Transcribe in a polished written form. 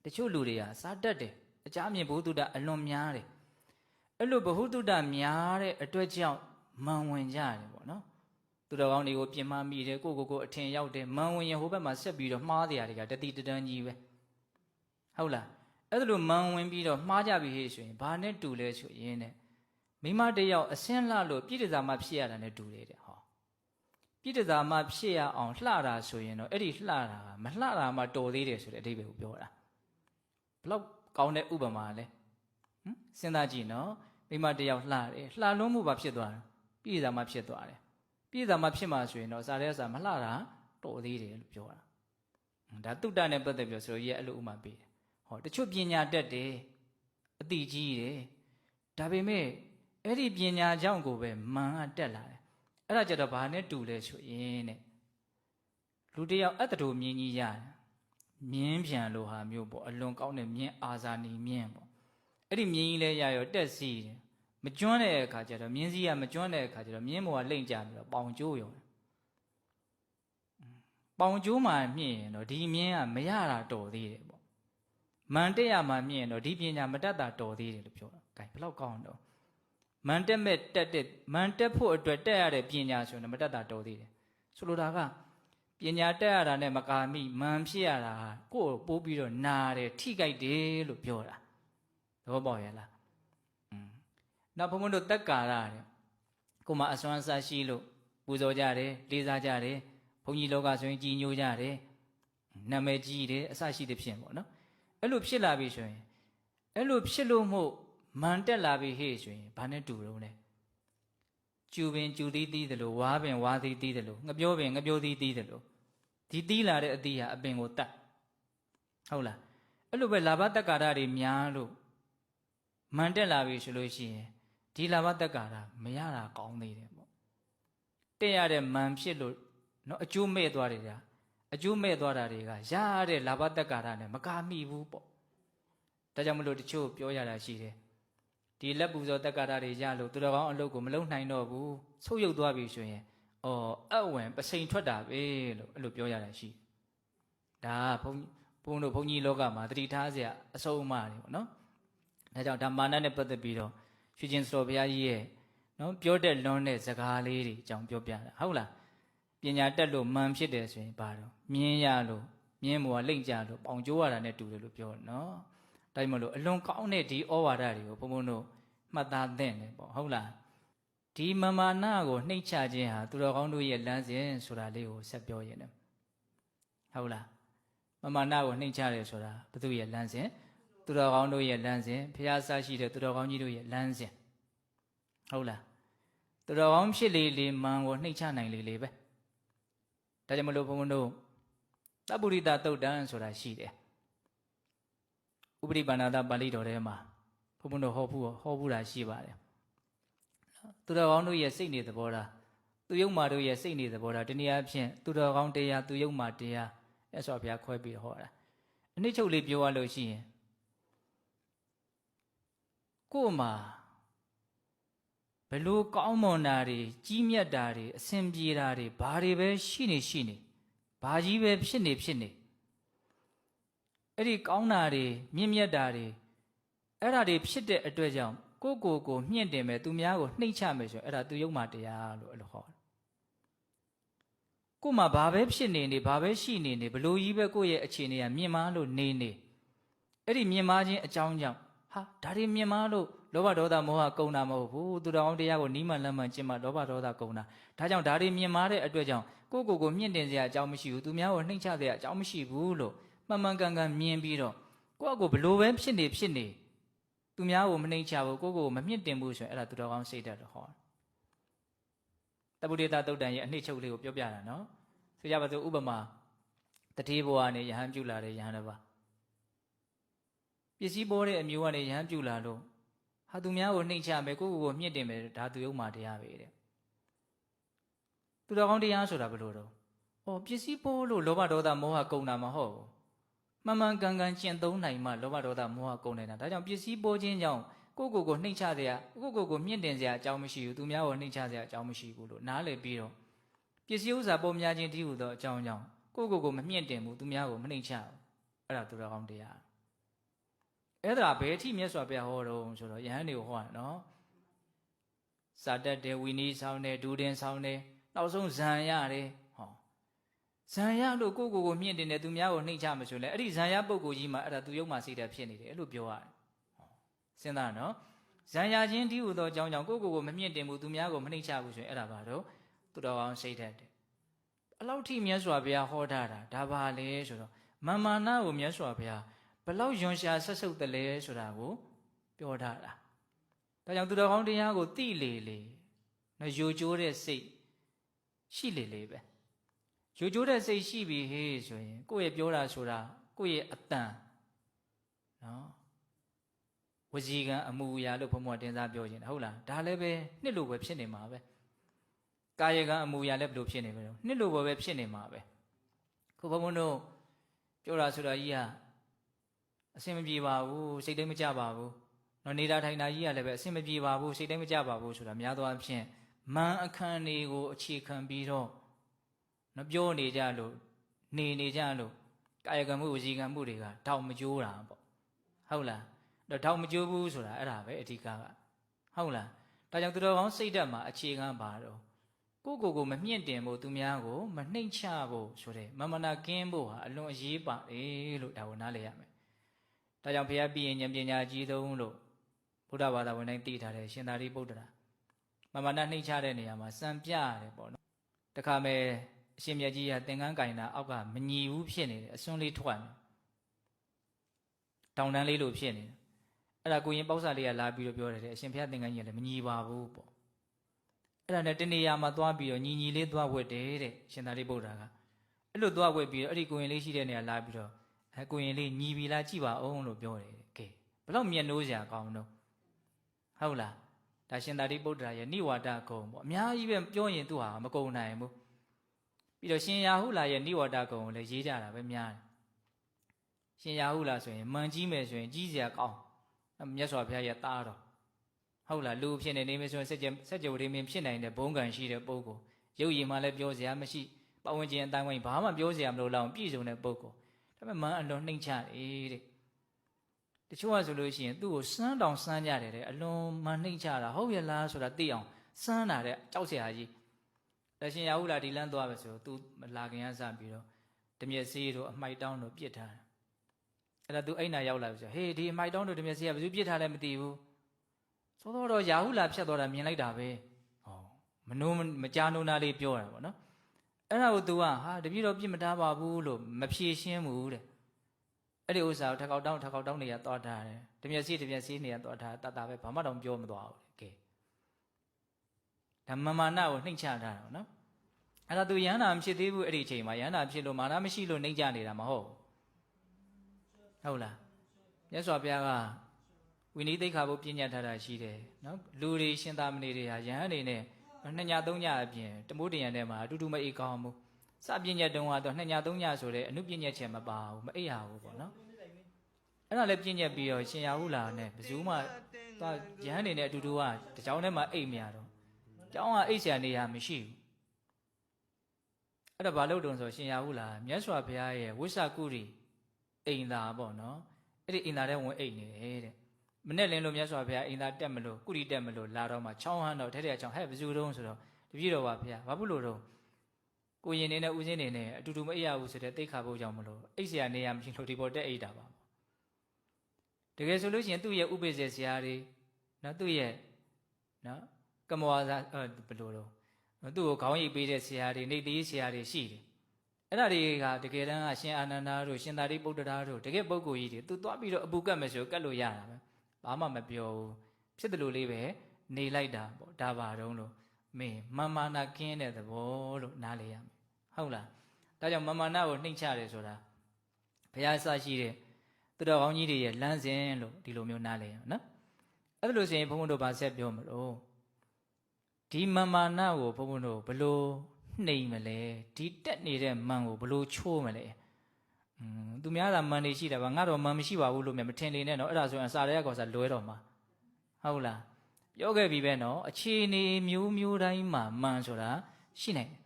တချို့လူတွေကစားတတ်တယ်အကြမြင်ဘုဒ္ဓတအလွန်များတယ်အဲ့လိုဘုဒ္ဓတများတဲ့အတွက်ကြောင့်မန်ဝင်ကြတယ်ပေါ့နော်သူတော်ကောင်းတွေကိုပြင်မမိတယ်ကိုအထင်ရောက်တယ်မန်ဝင်ရင်ဟိုဘက်မှာဆက်ပြီးတော့မှားတရားတွေကတတိတန်းကြီးပဲဟုတ်လားအဲ့ဒါလိုမန်ဝင်ပြီးတော့မှားကြပြီဟေ့ဆိုရင်ဘာနဲ့တူလဲဆိုရင်တဲ့မိမတယောက်အစင်းလှလို့ပြည့်တစားမှဖြစ်ရတာနဲ့တူတယ်တဲ့ဟောပြည့်တစားမှဖြစ်ရအောင်လှတာဆိုရင်တော့အဲ့ဒီလှတာမလှတာမှတော်သေးတယ်ဆိုတဲ့အဓိပ္ပာယ်ကိုပြောတာဘလောက်ကောင်းတဲ့ဥပမာလဲစဉ်းစားကြည့်နော်မိမတယောက်လှတယ်လှလွန်းမှုပါဖြစ်သွားတယ်ပြည့်တစားမှဖြစ်သွားတယ်ပြည့်တစားမှဖြစ်မှဆိုရင်တော့စားတဲ့စားမလှတာတော်သေးတယ်လို့ပြောတာဒါတုတ္တနဲ့ပတ်သက်ပြီးဆိုတော့ရဲ့အဲ့လိုဥပမာပေးတယ်ဟောတချို့ပညာတတ်တယ်အတိကြီးတယ်ဒါပေမဲ့အဲ့ဒီပညာကြောင့်ကိုပဲမန်ကတက်လာတယ်အဲ့ဒါကြတော့ဘာနဲ့တူလဲဆိုရင်တဲ့လူတယောက်အတ္တတို့မြင်ကြီးရတယ်မြင်းပြန်လို့ဟာမျိုးပေါ့အလွန်ကောင်းတဲ့မြင်းအာဇာနည်မြင်းပေါ့အဲ့ဒီမြင်းကြီးလဲရရောတက်စီတယ်မကျွမ်းတဲ့အခါကျတော့မြင်းစည်းကမကျွမ်းတဲ့အခါကျတော့မြင်းဘောကလိမ့်ကြပြီးတော့ပေါင်ကျိုးရောပေါင်ကျိုးမှမြင့်ရင်တော့ဒီမြင်းကမရတာတော်သေးတယ်ပေါ့မန်တက်ရမှမြင့်ရင်တော့ဒီပညာမတတ်တာတော်သေးတယ်လို့ပြောတာ။ဒါဘယ်လောက်ကောင်းတော့မန်တက်မဲ့တက်တဲ့မန်တက်ဖို့အတွက်တက်ရတဲ့ပညာဆိုရင်မတတ်တာတော်သေးတယ်။ဆိုလိုတာကပညာတက်ရတာနဲ့မကာမိမန်ဖြစ်ရတာကိုယ်ပိုးပြီးတော့နာတယ်ထိကြိုက်တယ်လို့ပြောတာ။သဘောပေါက်ရဲ့လား။နောက်ဘုံဘုံတို့တက်ကာရတဲ့ကိုမအစွမ်းစားရှိလို့ပူဇော်ကြတယ်လေးစားကြတယ်ဘုန်းကြီးလောကဆိုရင်ကြီးညိုကြတယ်နာမည်ကြီးတယ်အစရှိတဲ့ဖြစ်ပေါ့နော်အဲ့လိုဖြစ်လာပြီဆိုရင်အဲ့လိုဖြစ်လို့မို့မန်တက်လာပြီဟေ့ဆိုရင်ဘာနဲ့တူတော့လဲကျူပင်ကျူသီးသီးတယ်လို့ဝါပင်ဝါသီးသီးတယ်လို့ငပြောပင်ငပြောသီးသီးတယ်လို့ဒီသီးလာတဲ့အသီးဟာအပင်ကိုတတ်ဟုတ်လားအဲ့လိုပဲလာဘတက္ကာရတွေများလို့မန်တက်လာပြီဆိုလို့ရှိရင်ဒီလာဘတက္ကာရမရတာကောင်းသေးတယ်ပေါ့တက်ရတဲ့မန်ဖြစ်လို့နော်အကျိုးမဲ့သွားတယ်ဗျာအကျိုးမဲ့သွားတာတွေကရတဲ့လာဘတက္ကာရနဲ့မကာမိဘူးပေါ့ဒါကြောင့်မလို့တချို့ပြောရတာရှိတယ်ဒီလက်ပူဇော်တက္ကာရတွေရလို့သူတော်ကောင်းအလုပ်ကိုမလုပ်နိုင်တော့ဘူးဆုတ်ယုတ်သွားပြီဆိုရင်အဝင်ပစိန်ထွက်တာပဲလို့အဲ့လိုပြောရတာရှိဒါဘုန်းတို့ဘုန်းကြီးလောကမှာတတိထားเสียအဆုံးအမတွေပေါ့နော်ဒါကြောင့်ဒါမာနနဲ့ပတ်သက်ပြီးတော့ရွှေကျင်စတော်ဘုရားကြီးရဲ့နော်ပြောတဲ့လွန်းတဲ့စကားလေးတွေအကြောင်းပြောပြတာဟုတ်လားပညာတက်လို့မန်ဖြစ်တယ်ဆိုရင်ဘာတော့မြင်းရလို့မြင်းဘောကလိမ့်ကြလို့ပေါင်ကျိုးရတာနဲ့တူတယ်လို့ပြောနော်ဒါမှမဟုတ်အလွန်ကောင်းတဲ့ဒီဩဝါဒတွေကိုဘုံဘုံတို့မှတ်သားသင့်တယ်ပေါ့ဟုတ်လားဒီမမာနကိုနှိမ့်ချခြင်းဟာသူတော်ကောင်းတို့ရဲ့လမ်းစဉ်ဆိုတာလေးကိုဆက်ပြောရင်ဟုတ်လားမမာနကိုနှိမ့်ချတယ်ဆိုတာဘုသူရဲ့လမ်းစဉ်သူတော်ကောင်းတို့ရဲ့လမ်းစဉ်ဖျားဆရှိတဲ့သူတော်ကောင်းကြီးတို့ရဲ့လမ်းစဉ်ဟုတ်လားသူတော်ကောင်းဖြစ်လေလေမန်ကိုနှိမ့်ချနိုင်လေလေပဲဒါကြောင့်မလို့ဘုံဘုံတို့သဗ္ဗုရိတသုတ်တံဆိုတာရှိတယ်ဥပရိပန္နတပါဠိတော်ထဲမှာဘုံဘုံတို့ဟောဘူးတာရှိပါတယ်သူတော်ကောင်းတို့ရဲ့စိတ်နေသဘောထားသူယုံမာတို့ရဲ့စိတ်နေသဘောထားတနည်းအားဖြင့်သူတော်ကောင်းတရားသူယုံမာတရားအဲ့ဆိုဘုရားခွဲပြီးဟောတာအနည်းချုပ်လေးပြောရလို့ရှိရင်ကို့မှာဘလို့ကောင်းမွန်တာတွေကြီးမြတ်တာတွေအစင်ပြေတာတွေဘာတွေပဲရှိနေဘာကြီးပဲဖြစ်နေအဲ့ဒီကောင်းတာတွေမြင့်မြတ်တာတွေအဲ့ဒါတွေဖြစ်တဲ့အတွက်ကြောင့်ကိုမြင့်တင်မယ်သူများကိုနှိမ့်ချမယ်ဆိုရင်အဲ့ဒါသူယုံမှတရားလို့အဲ့လိုဟောတယ်ကို့မှာဘာပဲဖြစ်နေဘာပဲရှိနေဘလို့ကြီးပဲကိုယ့်ရဲ့အခြေအနေကမြင့်မားလို့နေအဲ့ဒီမြင့်မားခြင်းအကြောင်းကြောင့်ဟာဒါတွေမြင်မလို့လောဘဒေါသမောဟကုန်တာမဟုတ်ဘူးသူတော်ကောင်းတရားကိုနီးမှလမ်းမှကျင့်မှလောဘဒေါသကုန်တာဒါကြောင့်ဒါတွေမြင်မာတဲ့အတွက်ကြောင့်ကိုမြင့်တင်စရာအကြောင်းမရှိဘူးသူများကိုနှိမ့်ချစရာအကြောင်းမရှိဘူးလို့မှန်မှန်ကန်ကန်မြင်ပြီးတော့ကိုဘလို့ပဲဖြစ်နေသူများကိုမနှိမ့်ချဘူးကိုမမြင့်တင်ဘူးဆိုရင်အဲ့ဒါသူတော်ကောင်းစိတ်ဓာတ်တော့ဟောတပုရိသသုတ်တံရဲ့အနှစ်ချုပ်လေးကိုပြောပြတာနော်ဆိုကြပါစို့ဥပမာတတိဘဝနဲ့ယဟန်ပြုလာတဲ့ယဟန်တစ်ပါးပစ္စည်းပေါ်တဲ့အမျိုးကနေရဟန်းပြူလာလို့ဟာသူများကိုနှိမ့်ချမယ်ကိုမြင့်တင်မယ်ဒါသူယုံမှတရားပဲတဲ့သူတော်ကောင်းတရားဆိုတာဘယ်လိုတော့ပစ္စည်းပေါ်လို့လောဘဒေါသမောဟကုန်တာမဟုတ်ဘူးမှန်မှန်ကန်ကန်ကျင့်သုံးနိုင်မှလောဘဒေါသမောဟကုန်နေတာဒါကြောင့်ပစ္စည်းပေါ်ခြင်းကြောင့်ကိုနှိမ့်ချစရာကိုမြင့်တင်စရာအကြောင်းမရှိဘူးသူများကိုနှိမ့်ချစရာအကြောင်းမရှိဘူးလို့နားလည်ပြီးတော့ပစ္စည်းဥစ္စာပေါ်များခြင်းတည်းဟူသောအကြောင်းကြောင့်ကိုမမြင့်တင်ဘူးသူများကိုမနှိမ့်ချဘူးအဲ့ဒါသူတော်ကောင်းတရား အဲ့ဒါဘယ်အထိမြတ်စွာဘုရားဟောတော့ဆိုတော့ယဟန်တွေကိုဟောတယ်နော်စာတတ်တယ်ဝီနည်းဆောင်တယ်ဒူတင်ဆောင်တယ်နောက်ဆုံးဇံရတယ်ဟောဇံရလို့ကိုကိုမြင့်တင်တယ်သူများကိုနှိမ့်ချမဆိုလဲအဲ့ဒီဇံရပုဂ္ဂိုလ်ကြီးမှာအဲ့ဒါသူယုံမှစိတ်ဓာတ်ဖြစ်နေတယ်အဲ့လိုပြောရတယ်ဟောစဉ်းစားနော်ဇံရချင်းဒီဟူသောအကြောင်းကြောင့်ကိုမမြင့်တင်ဘူးသူများကိုမနှိမ့်ချဘူးဆိုရင်အဲ့ဒါဘာတော့သူတော်ကောင်းစိတ်ဓာတ်တယ်အလောက်ထိမြတ်စွာဘုရားဟောထားတာဒါပါလေဆိုတော့မာနကိုမြတ်စွာဘုရားဘလောက်ယွန်ရှာဆက်ဆုပ်တယ်လဲဆိုတာကိုပြောထားတာဒါကြောင့်သူတော်ကောင်းတရားကိုသိလေနော်ယိုကျိုးတဲ့စိတ်ရှိလေပဲယိုကျိုးတဲ့စိတ်ရှိပြီဟေးဆိုရင်ကိုယ့်ရဲ့ပြောတာဆိုတာကိုယ့်ရဲ့အတန်နော်ဝစီကံအမှုအရာလို့ဘုံဘုံတင်စားပြောခြင်းဟုတ်လားဒါလည်းပဲနှစ်လိုပဲဖြစ်နေမှာပဲကာယကံအမှုအရာလည်းဘယ်လိုဖြစ်နေမလဲနှစ်လိုပဲဖြစ်နေမှာပဲခုဘုံဘုံတို့ပြောတာဆိုတာကြီးကအဆင်မပြေပါဘူးစိတ်တိုင်းမကြပါဘူးနော်နေတာထိုင်တာကြီးကလည်းပဲအဆင်မပြေပါဘူးစိတ်တိုင်းမကြပါဘူးဆိုတာများသောအားဖြင့်မန်အခန်းတွေကိုအခြေခံပြီးတော့နော်ပြောနေကြလို့နေကြလို့ကာယကံမှုဝစီကံမှုတွေကတောက်မကျိုးတာပေါ့ဟုတ်လားတော့တောက်မကျိုးဘူးဆိုတာအဲ့ဒါပဲအဓိကဟုတ်လားဒါကြောင့်သူတော်ကောင်းစိတ်ဓာတ်မှာအခြေခံပါတော့ကိုမမြင့်တင်ဖို့သူများကိုမနှိမ့်ချဖို့ဆိုတဲ့မမနာကင်းဖို့ဟာအလွန်အရေးပါတယ်လို့ဒါကိုနားလည်ရမယ်ဒါကြောင့်ဘုရားပြည့်ရင်ဉာဏ်ပညာကြီးဆုံးလို့ဗုဒ္ဓဘာသာဝင်တိုင်းသိထားတယ်ရှင်သာရိပုတ္တရာမမနာနှိမ့်ချတဲ့နေရာမှာစံပြရတယ်ပေါ့နော်တခါမဲ့အရှင်မြတ်ကြီးကသင်္ကန်းကင်တာအောက်ကမညီဘူးဖြစ်နေတယ်အစွန်းလေးထွက်နေတောင်တန်းလေးလိုဖြစ်နေတယ်အဲ့ဒါကိုရင်ပေါက်စာလေးကလာပြီးတော့ပြောတယ်အရှင်ဘုရားသင်္ကန်းကြီးကလည်းမညီပါဘူးပေါ့အဲ့ဒါနဲ့တနေရာမှာသွားပြီးတော့ညီလေးသွားဝတ်တယ်တဲ့ရှင်သာရိပုတ္တရာကအဲ့လိုသွားဝတ်ပြီးတော့အဲ့ဒီကိုရင်လေးရှိတဲ့နေရာလာပြီးတော့ကိုရင်လေးညီပြီလားကြည့်ပါအောင်လို့ပြောတယ်ကဲဘလောက်မျက်နှိုးစရာကောင်းတော့ဟုတ်လားဒါရှင်သာရိပုတ္တရာရဲ့နိဝါဒဂုံပေါ့အများကြီးပဲပြောရင်သူဟာမကုန်နိုင်ဘူးပြီးတော့ရှင်ရာဟုလာရဲ့နိဝါဒဂုံကိုလည်းရေးကြတာပဲများတယ်ရှင်ရာဟုလာဆိုရင်မန်ကြီးမယ်ဆိုရင်ကြီးစရာကောင်းမြတ်စွာဘုရားရဲ့သားတော်ဟုတ်လားလူဖြစ်နေမယ်ဆိုရင်စัจ java ရင်းမင်းဖြစ်နိုင်တဲ့ဘုံကံရှိတဲ့ပုဂ္ဂိုလ်ရုပ်ရည်မှလည်းပြောစရာမရှိပတ်ဝန်းကျင်အတိုင်းဝိုင်းဘာမှပြောစရာမလိုလောက်ပြည့်စုံတဲ့ပုဂ္ဂိုလ်ဒါပေမဲ့မန်အလွန်နှိမ့်ချတယ်တဲ့တချို့ကဆိုလို့ရှိရင်သူ့ကိုစမ်းတောင်စမ်းကြတယ်တဲ့အလွန်မန်နှိမ့်ချတာဟုတ်ရလားဆိုတာသိအောင်စမ်းတာတဲ့ကြောက်စရာကြီးတရှင်ရဟုလာဒီလန်းသွားပဲဆိုသူလာခင်ကစပြီးတော့ဓမြက်စေးတို့အမိုက်တောင်းတို့ပြစ်ထားတယ်အဲ့ဒါသူအိမ်နာရောက်လာပြီဆိုဟေးဒီအမိုက်တောင်းတို့ဓမြက်စေးကဘယ်သူပြစ်ထားလဲမသိဘူးသို့တော့ရာဟုလာဖြတ်သွားတာမြင်လိုက်တာပဲဟောမကြားနိုးနာလေးပြောတာပေါ့နော်အဲ့ဒါကို तू ကဟာတပြည့်တော့ပြစ်မထားပါဘူးလို့မဖြေရှင်းဘူးတဲ့အဲ့ဒီဥစ္စာကိုထက်ကောက်တောင်းနေရသွားထားတယ်ဓမြက်စေးနေရသွားထားတတ်တာပဲဘာမှတော့ပြောမသွားဘူးကဲဒါမာနကိုနှိမ့်ချထားတာနော်အဲ့ဒါ तू ယန္တာမဖြစ်သေးဘူးအဲ့ဒီအချိန်မှာယန္တာဖြစ်လို့မာနမရှိလို့နှိမ့်ချနေတာမဟုတ်ဟုတ်လားမြတ်စွာဘုရားကဝိနည်းသိက္ခာပုပညာထားတာရှိတယ်နော်လူတွေရှင်သာမဏေတွေဟာယဟန်နေနဲ့2ည3ညအပြင်တမိုးတရံထဲမှာအတူတူမအိပ်ကောင်းဘူးစပညာတုံးကတော့2ည3ညဆိုတဲ့အနုပညာချက်မပါဘူးမအိပ်ရဘူးပေါ့နော်အဲ့ဒါလည်းပညာပြီးတော့ရှင်ရဟုလာနဲ့ဘယ်သူမှသွားယဟန်နေနဲ့အတူတူကတကြောင်ထဲမှာအိပ်မရတော့ကျောင်းကအိပ်ဆရာနေရမရှိဘူးအဲ့ဒါဘာလို့တုံးဆိုရှင်ရဟုလာမြတ်စွာဘုရားရဲ့ဝိသကုရိအိမ်သာပေါ့နော်အဲ့ဒီအိမ်သာထဲဝင်အိပ်နေတယ်တဲ့မနဲ့လင်းလို့မြတ်စွာဘုရားအိမ်သာတက်မလို့ကုရိတက်မလို့လာတော့မှချောင်းဟန်းတော့ထဲထဲချောင်းဟဲ့ဘယ်သူတုံးဆိုတော့တပြည့်တော်ပါဘုရားဘာဖြစ်လို့တော့ကိုရင်နေနဲ့ဦးစင်းနေနဲ့အတူတူမအိပ်ရဘူးဆိုတဲ့သိက္ခာပုတ်ကြောင့်မလို့အိပ်ဆရာနေရမရှိလို့ဒီပေါ်တက်အိပ်တာပါတကယ်ဆိုလို့ရှိရင်သူ့ရဲ့ဥပိ္ပဇေဆရာတွေနော်သူ့ရဲ့နော်ကမောဇာဘယ်လိုတော့သူ့ကိုခေါင်းရိပ်ပေးတဲ့ဆရာတွေနေသေးဆရာတွေရှိတယ်အဲ့ဒါတွေကတကယ်တမ်းကရှင်အာနန္ဒာတို့ရှင်သာရိပုတ္တရာတို့တကယ်ပုဂ္ဂိုလ်ကြီးတွေသူသွားပြီးတော့အပူကတ်မယ်ဆိုကတ်လို့ရတာပဲဘာမှမပြောဘူးဖြစ်တယ်လို့လေးပဲနေလိုက်တာပေါ့ဒါပါတော့လို့မင်းမာနကင်းတဲ့သဘောလို့နားလေရမယ်ဟုတ်လားဒါကြောင့်မာနကိုနှိမ့်ချတယ်ဆိုတာဘုရားဆရှိတဲ့သူတော်ကောင်းကြီးတွေရဲ့လမ်းစဉ်လို့ဒီလိုမျိုးနားလေရမယ်နော်အဲ့ဒါလို့ဆိုရင်ဘုန်းဘုန်းတို့ဗာဆက်ပြောမလို့ဒီမာနကိုဘုန်းဘုန်းတို့ဘလို့နှိမ့်မလဲဒီတက်နေတဲ့မန်ကိုဘလို့ချိုးမလဲသူများသာမန်နေရှိတာပါငါတော့မန်မရှိပါဘူးလို့မြင်မထင်နေနဲ့နော်အဲ့ဒါဆိုရင်အစာရဲကောစာလွဲတော့မှာဟုတ်လားပြောခဲ့ပြီပဲနော်အခြေအနေမျိုးတိုင်းမှာမန်ဆိုတာရှိနိုင်တယ်